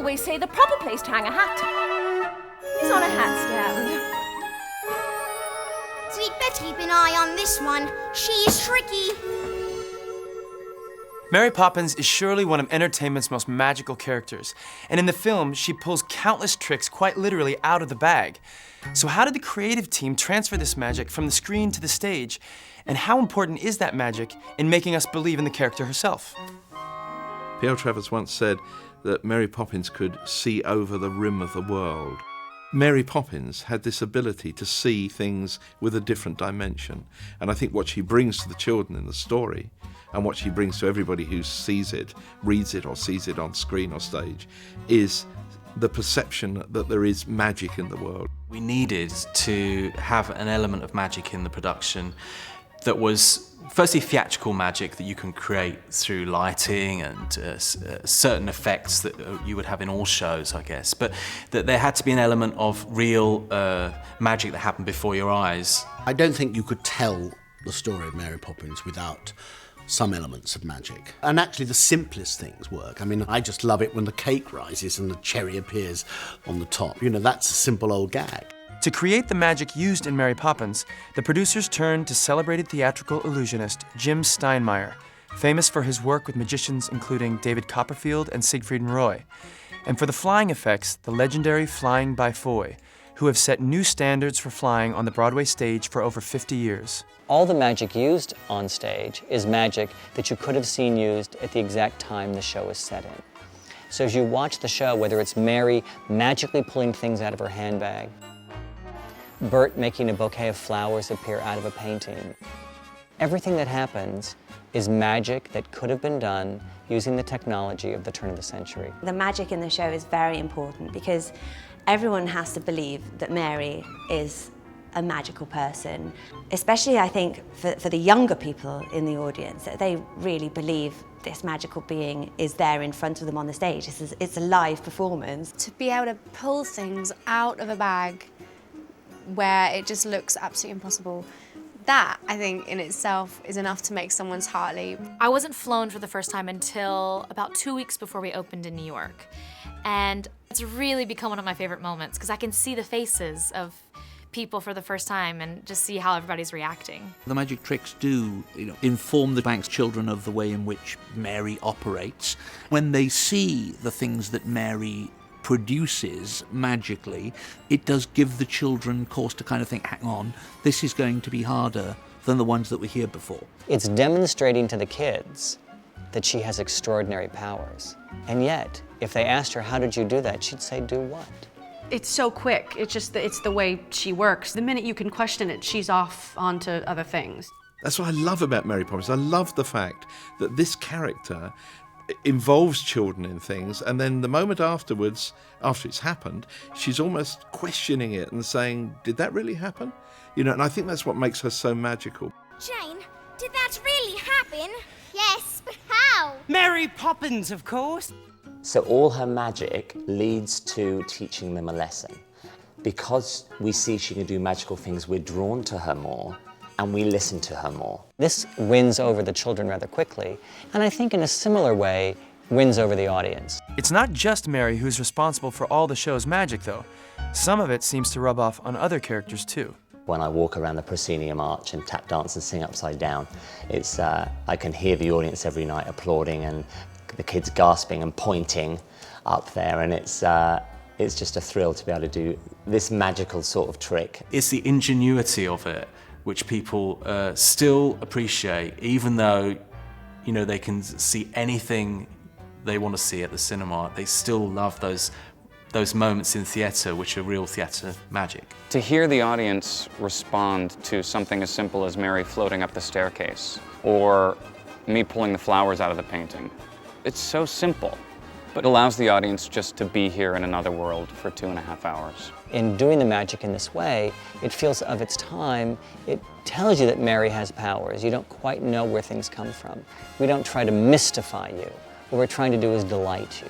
always say the proper place to hang a hat is on a hat stand. So we'd better keep an eye on this one. She's tricky. Mary Poppins is surely one of entertainment's most magical characters, and in the film, she pulls countless tricks quite literally out of the bag. So how did the creative team transfer this magic from the screen to the stage, and how important is that magic in making us believe in the character herself? P.L. Travers once said that Mary Poppins could see over the rim of the world. Mary Poppins had this ability to see things with a different dimension, and I think what she brings to the children in the story and what she brings to everybody who sees it, reads it, or sees it on screen or stage is the perception that there is magic in the world. We needed to have an element of magic in the production that was firstly theatrical magic that you can create through lighting and certain effects that you would have in all shows, I guess, but that there had to be an element of real magic that happened before your eyes. I don't think you could tell the story of Mary Poppins without some elements of magic. And actually the simplest things work. I mean, I just love it when the cake rises and the cherry appears on the top. You know, that's a simple old gag. To create the magic used in Mary Poppins, the producers turned to celebrated theatrical illusionist Jim Steinmeyer, famous for his work with magicians including David Copperfield and Siegfried and Roy, and for the flying effects, the legendary Flying by Foy, who have set new standards for flying on the Broadway stage for over 50 years. All the magic used on stage is magic that you could have seen used at the exact time the show is set in. So as you watch the show, whether it's Mary magically pulling things out of her handbag, Bert making a bouquet of flowers appear out of a painting, everything that happens is magic that could have been done using the technology of the turn of the century. The magic in the show is very important because everyone has to believe that Mary is a magical person, especially I think for the younger people in the audience, that they really believe this magical being is there in front of them on the stage. It's a live performance. To be able to pull things out of a bag where it just looks absolutely impossible, that, I think, in itself is enough to make someone's heart leap. I wasn't flown for the first time until about 2 weeks before we opened in New York. And it's really become one of my favorite moments because I can see the faces of people for the first time and just see how everybody's reacting. The magic tricks do, inform the bank's children of the way in which Mary operates. When they see the things that Mary produces magically, it does give the children cause to kind of think, hang on, this is going to be harder than the ones that were here before. It's demonstrating to the kids that she has extraordinary powers. And yet, if they asked her, how did you do that? She'd say, do what? It's so quick. It's just that it's the way she works. The minute you can question it, she's off onto other things. That's what I love about Mary Poppins. I love the fact that this character involves children in things, and then the moment afterwards, after it's happened, she's almost questioning it and saying, did that really happen? And I think that's what makes her so magical. Jane, did that really happen? Yes, but how? Mary Poppins, of course. So all her magic leads to teaching them a lesson. Because we see she can do magical things, we're drawn to her more, and we listen to her more. This wins over the children rather quickly, and I think in a similar way, wins over the audience. It's not just Mary who's responsible for all the show's magic, though. Some of it seems to rub off on other characters, too. When I walk around the proscenium arch and tap dance and sing upside down, it's, I can hear the audience every night applauding and the kids gasping and pointing up there, and it's just a thrill to be able to do this magical sort of trick. It's the ingenuity of it which people still appreciate, even though they can see anything they want to see at the cinema. They still love those moments in theatre which are real theatre magic. To hear the audience respond to something as simple as Mary floating up the staircase or me pulling the flowers out of the painting, it's so simple, but allows the audience just to be here in another world for 2.5 hours. In doing the magic in this way, it feels of its time. It tells you that Mary has powers. You don't quite know where things come from. We don't try to mystify you. What we're trying to do is delight you.